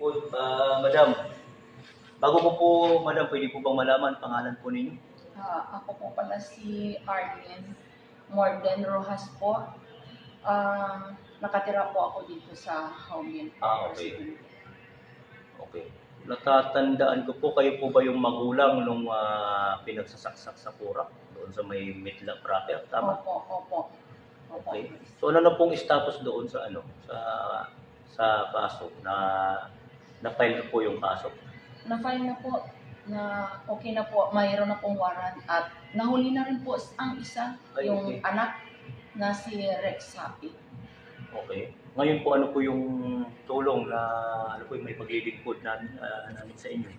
po, madam. Bago ko po, madam, pwede po bang malaman pangalan po ninyo? Ako po pala si Arlene Morden Rojas po. Nakatira po ako dito sa Haugen. Okay. Okay. Natatandaan ko po, kayo po ba yung magulang nung pinagsasaksak sa Purak doon sa may Mitla Proper, tama? Opo. Okay. So ano na pong status doon sa sa kaso na file po yung kaso? Na-file na po na okay na po, mayroon na pong warrant at nahuli na rin po ang isa, yung Okay. anak na si Rex Happy. Okay. Ngayon po, ano po yung tulong na yung may paglilingkod namin sa inyo?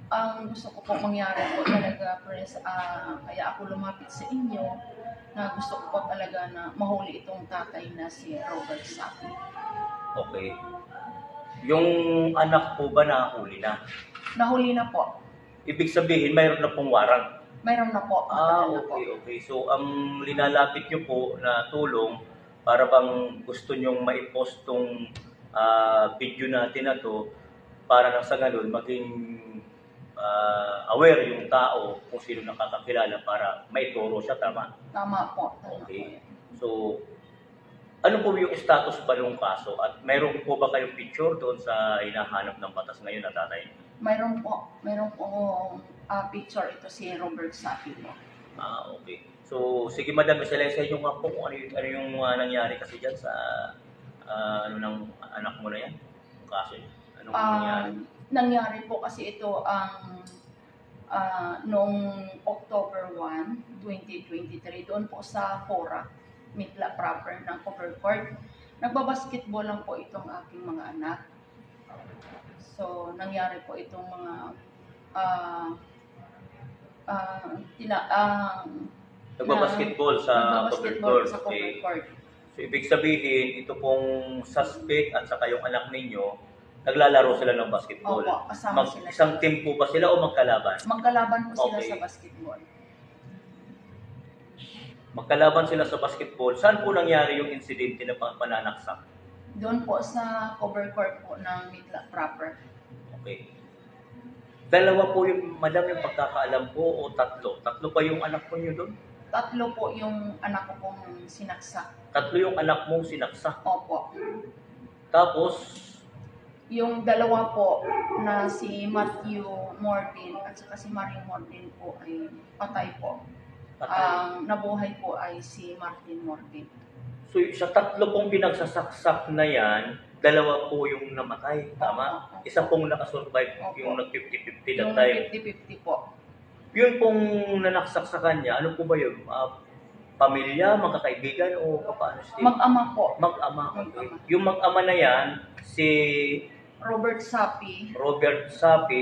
Ang gusto ko po mangyari po talaga, Pres, kaya ako lumapit sa inyo na gusto ko po talaga na mahuli itong tatay na si Robert Sapi. Okay. Yung anak po ba nahuli na? Nahuli na po. Ibig sabihin, mayroon na pong warrant. Mayroon na po. Okay. So, ang linalapit nyo po na tulong, para bang gusto nyong maipost tong video natin na to, para nang sa ganun, maging aware yung tao kung sino nakakakilala para maituro siya, tama? Tama po. Okay. So, ano po yung status ba ng kaso? At mayroon po ba kayong picture doon sa hinahanap ng batas ngayon na tatay? Mayroon po picture, ito si Robert Sapi po. Okay. So, sige madam, isa sa inyo nga po kung ano yung nangyari kasi dyan sa ng anak mo na yan? Yung kaso yun. Anong nangyari? Nangyari po kasi ito ang noong October 1, 2023, doon po sa Fora, Mitla Proper ng Cover Court. Nagbabasketball lang po itong aking mga anak. So, nangyari po itong mga nagbabasketball sa Cover Court. Court. So, ibig sabihin, ito pong suspect at saka yung anak ninyo, naglalaro sila ng basketball. Opo, kasama sila. Isang team po ba sila o magkalaban? Magkalaban po sila sa basketball. Magkalaban sila sa basketball. Saan po nangyari yung insidente na pananaksak? Doon po sa cover court po ng Mitla Proper. Okay. Dalawa po yung, madam, yung pagkakaalam po o tatlo? Tatlo pa yung anak po nyo doon? Tatlo po yung anak ko pong sinaksak. Tatlo yung anak mong sinaksak? Opo. Tapos, yung dalawa po na si Matthew Morden at saka si Marie Morden po ay patay po. Ang nabuhay po ay si Martin Morden. So sa tatlo pong pinagsasaksak na yan, dalawa po yung namatay, tama? Isa pong nakasurvive, yung nag-50-50 that time. Yung 50-50 po. Yun pong nanaksak sa kanya, ano po ba yun? Pamilya, magkakaibigan o paano? Mag-ama po. Mag-ama. Okay. Yung mag-ama na yan, si Robert Sapi.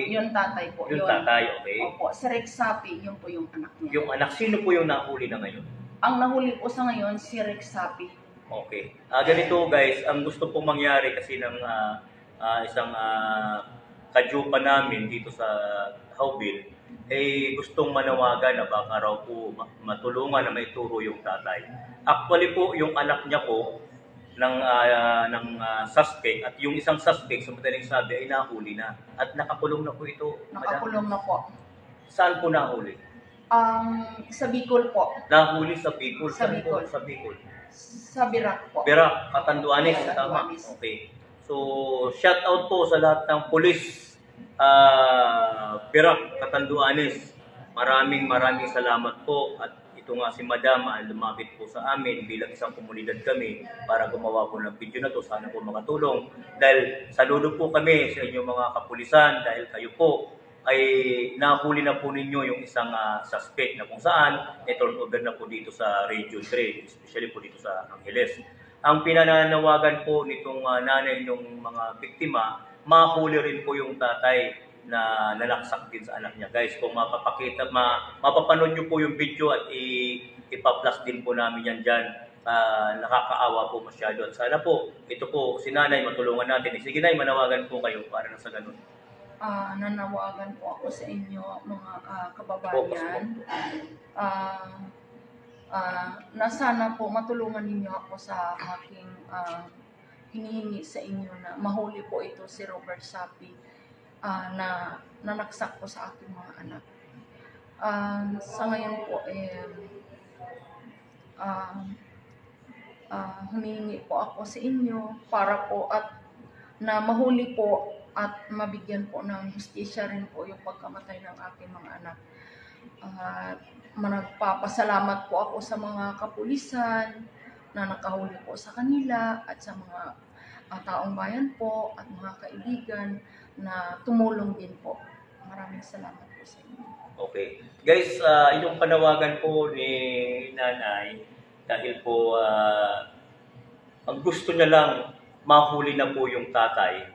Yung tatay po. Yung tatay, okay. Opo, si Rex Sapi, yun po yung anak niya. Yung anak, sino po yung nahuli na ngayon? Ang nahuli po sa ngayon, si Rex Sapi. Okay. Ganito guys, ang gusto pong mangyari kasi ng isang kadyupa namin dito sa Haubil, gustong manawagan na baka raw po matulungan na maituro yung tatay. Actually po, yung anak niya po, ng suspect at yung isang suspect sa madaling sabi ay nahuli na at nakakulong na po ito. Nakakulong na po. Saan po nahuli? Sa Bicol po. Nahuli sa Bicol. Sa Bicol. Sa Bicol. Sa Birak po. Birak, Catanduanes, tama. Okay. So, shout out po sa lahat ng pulis Birak, Catanduanes. Maraming salamat po at ito nga si Madam lumapit po sa amin bilang isang komunidad kami para gumawa po ng video na to. Sana po makatulong. Dahil saludo po kami sa inyong mga kapulisan dahil kayo po ay nahuli na po ninyo yung isang suspect na kung saan turn over na po dito sa Region 3, especially po dito sa Angeles. Ang pinananawagan po nitong nanay ng mga biktima, mahuli rin po yung tatay na nalaksak din sa anak niya. Guys, kung mapapanood nyo po yung video at ipa-plus din po namin yan dyan. Nakakaawa po masyado. At sana po, ito po, si nanay, matulungan natin. Sige nay, manawagan po kayo para na sa ganun. Nanawagan po ako sa inyo, mga kababayan. Na sana po matulungan ninyo ako sa aking hinihingi sa inyo na mahuli po ito si Robert Sapi na nanaksak po sa aking mga anak. Sa ngayon po, humingi po ako sa inyo para po at na mahuli po at mabigyan po ng hustisya rin po yung pagkamatay ng aking mga anak. At nagpapasalamat po ako sa mga kapulisan na nakahuli po sa kanila at sa mga taong bayan po at mga kaibigan na tumulong din po. Maraming salamat po sa inyo. Okay. Guys, yung panawagan po ni Nanay, dahil po ang gusto niya lang mahuli na po yung tatay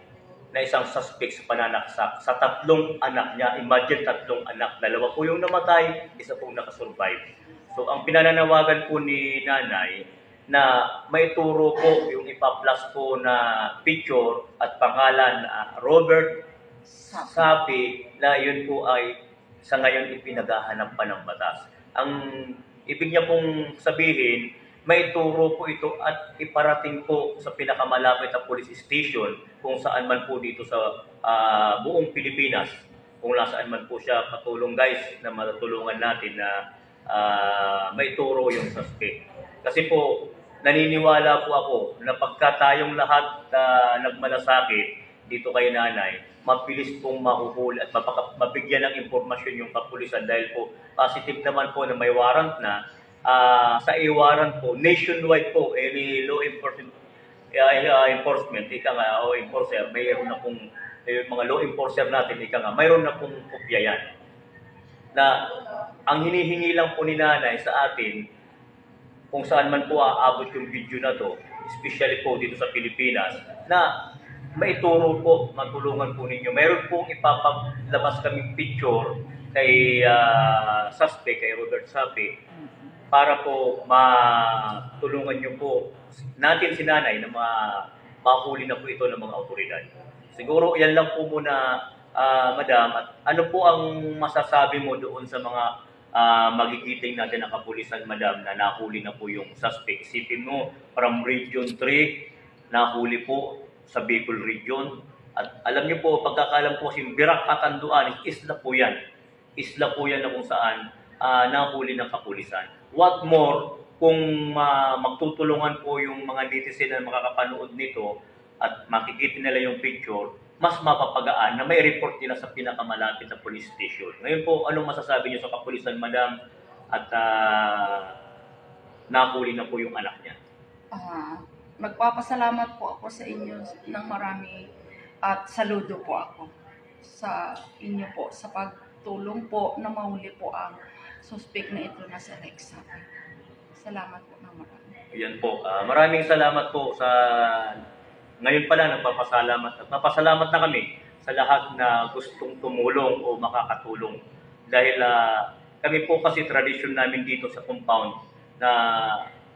na isang suspect sa pananaksak sa 3 anak niya. Imagine 3 anak, 2 po yung namatay, isa pong nakasurvive. So ang pinananawagan po ni Nanay na may turo po yung ipa-plus po na picture at pangalan na Robert Sapi na yun po ay sa ngayon ipinaghahanap pa ng batas. Ang ibig niya pong sabihin, may turo po ito at iparating po sa pinakamalapit na police station kung saan man po dito sa buong Pilipinas. Kung nasaan man po siya, patulong guys na matulungan natin na may turo yung suspect. Kasi po, naniniwala po ako na pagka tayong lahat nagmalasakit dito kay Nanay, mabilis pong mahuhuli at mabigyan ng impormasyon yung kapulisan dahil po positive naman po na may warrant na. Sa e-warrant po, nationwide po, any law enforcement, ika nga, o enforcer, mayroon na pong, mga law enforcer natin, ika nga, mayroon na pong kopya yan. Na ang hinihingi lang po ni Nanay sa atin, kung saan man po aabot yung video na to, especially po dito sa Pilipinas, na maituro po, matulungan po ninyo. Mayroon pong ipapalabas kaming picture kay suspect, kay Robert Sapi, para po matulungan nyo po natin si Nanay na mahuli na po ito ng mga otoridad. Siguro yan lang po muna, Madam. At ano po ang masasabi mo doon sa mga magigiting natin na kapulisan, Madam, na nahuli na po yung suspect? Isipin mo, from Region 3, nahuli po sa Bicol Region. At alam niyo po, pagkakalam po kasi Birak Katanduan, isla po yan. Isla po yan na kung saan nahuli ng kapulisan. What more, kung magtutulungan po yung mga netizen na makakapanood nito at makikita nila yung picture, mas mapapagaan na may report nila sa pinakamalapit na police station. Ngayon po, anong masasabi niyo sa kapulisan, Madam? At nahuli na po yung anak niya. Magpapasalamat po ako sa inyo ng marami at saludo po ako sa inyo po sa pagtulong po na mahuli po ang suspect na ito na si Rex Sapi. Salamat po ng marami. Yan po. Maraming salamat po sa ngayon pa lang nagpapasalamat na kami sa lahat na gustong tumulong o makakatulong. Dahil kami po kasi tradisyon namin dito sa compound na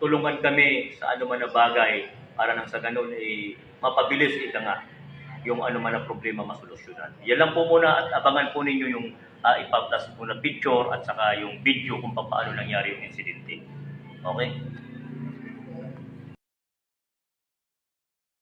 tulungan kami sa anuman na bagay para nang sa ganun mapabilis ika nga yung anuman na problema masolusyonan. Yan lang po muna at abangan po ninyo yung ipaplas po na picture at saka yung video kung paano nangyari yung insidente. Okay?